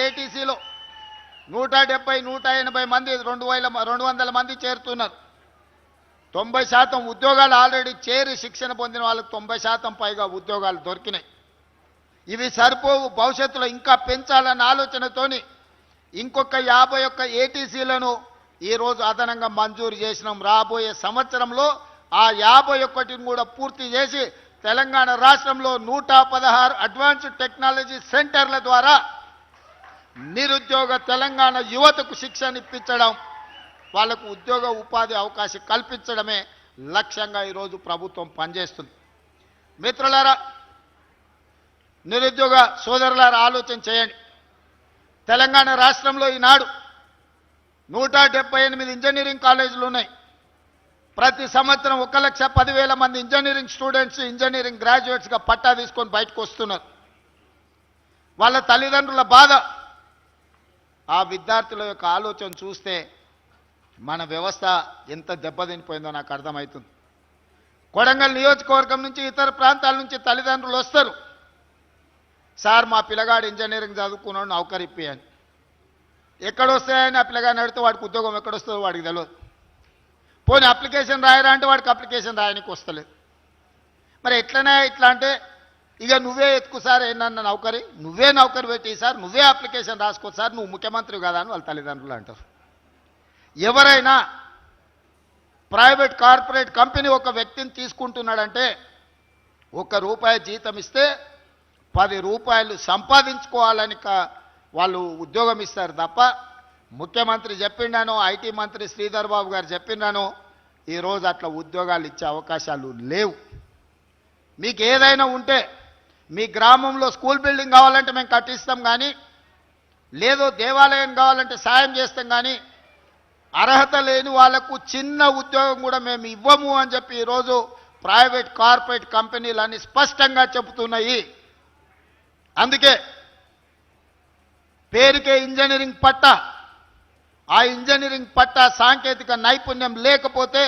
ఏటీసీలో 170 180 మంది 200 మంది చేరుతున్నారు. 90% ఉద్యోగాలు ఆల్రెడీ చేరి శిక్షణ పొందిన వాళ్ళకి 90% పైగా ఉద్యోగాలు దొరికినాయి. ఇవి సరిపోవు, భవిష్యత్తులో ఇంకా పెంచాలన్న ఆలోచనతోని ఇంకొక 51 ఏటీసీలను ఈరోజు అదనంగా మంజూరు చేసినాం. రాబోయే సంవత్సరంలో ఆ 51ని కూడా పూర్తి చేసి తెలంగాణ రాష్ట్రంలో 116 అడ్వాన్స్డ్ టెక్నాలజీ సెంటర్ల ద్వారా నిరుద్యోగ తెలంగాణ యువతకు శిక్షణ ఇప్పించడం, వాళ్లకు ఉద్యోగ ఉపాధి అవకాశం కల్పించడమే లక్ష్యంగా ఈరోజు ప్రభుత్వం పనిచేస్తుంది. మిత్రులారా, నిరుద్యోగ సోదరులారా, ఆలోచన చేయండి. తెలంగాణ రాష్ట్రంలో ఈనాడు 178 ఇంజనీరింగ్ కాలేజీలు ఉన్నాయి. ప్రతి సంవత్సరం 1,10,000 మంది ఇంజనీరింగ్ స్టూడెంట్స్, ఇంజనీరింగ్ గ్రాడ్యుయేట్స్గా పట్టా తీసుకొని బయటకు వస్తున్నారు. వాళ్ళ తల్లిదండ్రుల బాధ, ఆ విద్యార్థుల యొక్క ఆలోచన చూస్తే మన వ్యవస్థ ఎంత దెబ్బతినిపోయిందో నాకు అర్థమవుతుంది. కొడంగల్ నియోజకవర్గం నుంచి ఇతర ప్రాంతాల నుంచి తల్లిదండ్రులు వస్తారు. సార్, మా పిల్లగాడు ఇంజనీరింగ్ చదువుకున్నాడు, నౌకరీ ఇప్పియని. ఎక్కడొస్తాయని ఆ పిల్లగాడిని అడిగితే వాడికి ఉద్యోగం ఎక్కడొస్తుందో వాడికి తెలియదు. పోనీ అప్లికేషన్ రాయరా అంటే వాడికి అప్లికేషన్ రాయడానికి వస్తలేదు. మరి ఎట్లనే ఇట్లా అంటే ఇక నువ్వే ఎత్తుకు సార్, ఏంటన్న నౌకరీ, నువ్వే నౌకరీ పెట్టి సార్, నువ్వే అప్లికేషన్ రాసుకో సార్, నువ్వు ముఖ్యమంత్రి కదా అని వాళ్ళ తల్లిదండ్రులు అంటారు. ఎవరైనా ప్రైవేట్ కార్పొరేట్ కంపెనీ ఒక వ్యక్తిని తీసుకుంటున్నాడంటే ₹1 జీతం ఇస్తే 10 రూపాయలు సంపాదించుకోవాలని వాళ్ళు ఉద్యోగం ఇస్తారు తప్ప ముఖ్యమంత్రి చెప్పిండాను, ఐటీ మంత్రి శ్రీధర్ బాబు గారు చెప్పిండాను, ఈరోజు అట్లా ఉద్యోగాలు ఇచ్చే అవకాశాలు లేవు. మీకు ఏదైనా ఉంటే మీ గ్రామంలో స్కూల్ బిల్డింగ్ కావాలంటే మేము కట్టిస్తాం, కానీ లేదో దేవాలయం కావాలంటే సాయం చేస్తాం, కానీ అర్హత లేని వాళ్లకు చిన్న ఉద్యోగం కూడా మేము ఇవ్వము అని చెప్పి ఈరోజు ప్రైవేట్ కార్పొరేట్ కంపెనీలన్నీ స్పష్టంగా చెబుతున్నాయి. అందుకే పేరుకే ఇంజనీరింగ్ పట్టా, ఆ ఇంజనీరింగ్ పట్టా సాంకేతిక నైపుణ్యం లేకపోతే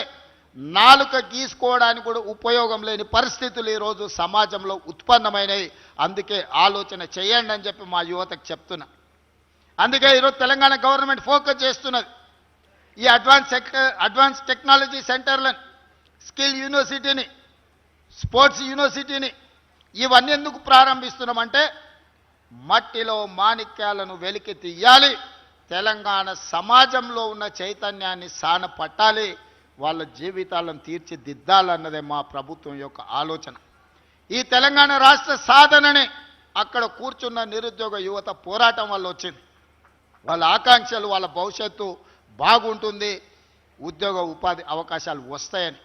నాలుక గీసుకోవడానికి కూడా ఉపయోగం లేని పరిస్థితులు ఈరోజు సమాజంలో ఉత్పన్నమైనవి. అందుకే ఆలోచన చేయండి అని చెప్పి మా యువతకు చెప్తున్నా. అందుకే ఈరోజు తెలంగాణ గవర్నమెంట్ ఫోకస్ చేస్తున్నది ఈ అడ్వాన్స్ టెక్నాలజీ సెంటర్లను, స్కిల్ యూనివర్సిటీని, స్పోర్ట్స్ యూనివర్సిటీని. ఇవన్నీ ఎందుకు ప్రారంభిస్తున్నామంటే మట్టిలో మాణిక్యాలను వెలికి తీయాలి, తెలంగాణ సమాజంలో ఉన్న చైతన్యాన్ని సానపట్టాలి, వాళ్ళ జీవితాలను తీర్చిదిద్దాలన్నదే మా ప్రభుత్వం యొక్క ఆలోచన. ఈ తెలంగాణ రాష్ట్ర సాధననే అక్కడ కూర్చున్న నిరుద్యోగ యువత పోరాటం వల్ల వచ్చింది. వాళ్ళ ఆకాంక్షలు, వాళ్ళ భవిష్యత్తు బాగుంటుంది, ఉద్యోగ ఉపాధి అవకాశాలు వస్తాయని.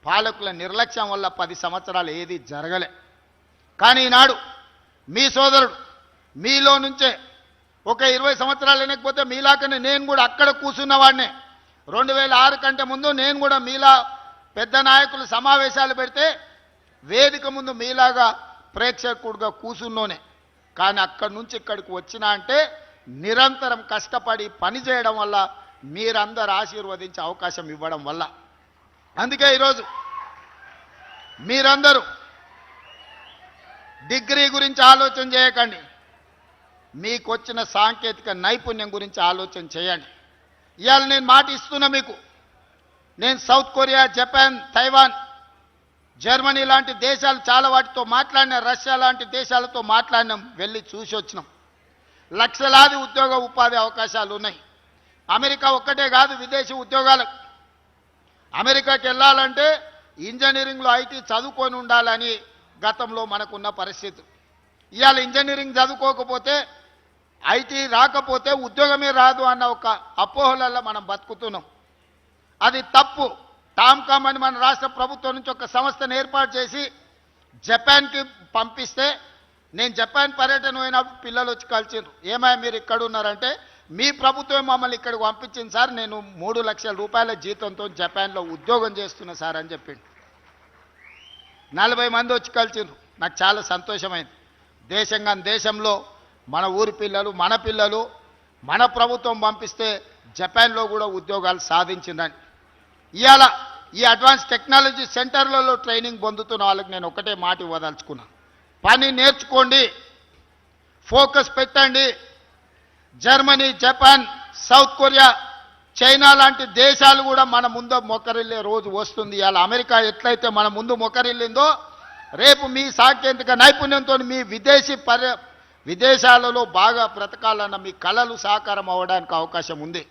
పాలకుల నిర్లక్ష్యం వల్ల 10 సంవత్సరాలు ఏది జరగలే. కానీ ఈనాడు మీ సోదరుడు మీలో నుంచే ఒక 20 సంవత్సరాలు వెనకపోతే మీలాకనే నేను కూడా అక్కడ కూర్చున్నవాడినే. 2006 కంటే ముందు నేను కూడా మీలా పెద్ద నాయకులు సమావేశాలు పెడితే వేదిక ముందు మీలాగా ప్రేక్షకుడుగా కూర్చున్నోనే. కానీ అక్కడి నుంచి ఇక్కడికి వచ్చినా అంటే నిరంతరం కష్టపడి పనిచేయడం వల్ల, మీరందరూ ఆశీర్వదించే అవకాశం ఇవ్వడం వల్ల. అందుకే ఈరోజు మీరందరూ డిగ్రీ గురించి ఆలోచన చేయకండి, మీకు వచ్చిన సాంకేతిక నైపుణ్యం గురించి ఆలోచన చేయండి. ఇవాళ నేను మాట ఇస్తున్నా మీకు, నేను south Korea, Japan, Taiwan, Germany లాంటి దేశాలు చాలా వాటితో మాట్లాడినా, రష్యా లాంటి దేశాలతో మాట్లాడినాం, వెళ్ళి చూసి వచ్చినాం. లక్షలాది ఉద్యోగ ఉపాధి అవకాశాలు ఉన్నాయి. అమెరికా ఒక్కటే కాదు, విదేశీ ఉద్యోగాలు. అమెరికాకి వెళ్ళాలంటే ఇంజనీరింగ్లో ఐటీ చదువుకొని ఉండాలని గతంలో మనకున్న పరిస్థితి. ఇవాళ ఇంజనీరింగ్ చదువుకోకపోతే, ఐటీ రాకపోతే ఉద్యోగమే రాదు అన్న ఒక అపోహలలో మనం బతుకుతున్నాం. అది తప్పు. టామ్కామ్ అని మన రాష్ట్ర ప్రభుత్వం నుంచి ఒక సంస్థను ఏర్పాటు చేసి జపాన్కి పంపిస్తే, నేను జపాన్ పర్యటన పోయినప్పుడు పిల్లలు వచ్చి కలిసిండ్రు, ఏమైనా మీరు ఇక్కడ ఉన్నారంటే, మీ ప్రభుత్వం మమ్మల్ని ఇక్కడికి పంపించింది సార్, నేను 3 లక్షల రూపాయల జీతంతో జపాన్లో ఉద్యోగం చేస్తున్నా సార్ అని చెప్పిండు. 40 మంది వచ్చి కలిసిండ్రు. నాకు చాలా సంతోషమైంది. దేశంలో మన ఊరి పిల్లలు, మన పిల్లలు, మన ప్రభుత్వం పంపిస్తే జపాన్లో కూడా ఉద్యోగాలు సాధించిందని. ఇవాళ ఈ అడ్వాన్స్ టెక్నాలజీ సెంటర్లలో ట్రైనింగ్ పొందుతున్న వాళ్ళకి నేను ఒకటే మాట ఇవ్వదలుచుకున్నాను. పని నేర్చుకోండి, ఫోకస్ పెట్టండి, Germany, Japan, south Korea, China లాంటి దేశాలు కూడా మన ముందు మొక్కరిల్లే రోజు వస్తుంది. ఇవాళ అమెరికా ఎట్లయితే మన ముందు మొక్కరిల్లిందో రేపు మీ సాంకేతిక నైపుణ్యంతో మీ విదేశాలలో బాగా బ్రతకాలన్న మీ కళలు సాకారం అవ్వడానికి అవకాశం ఉంది.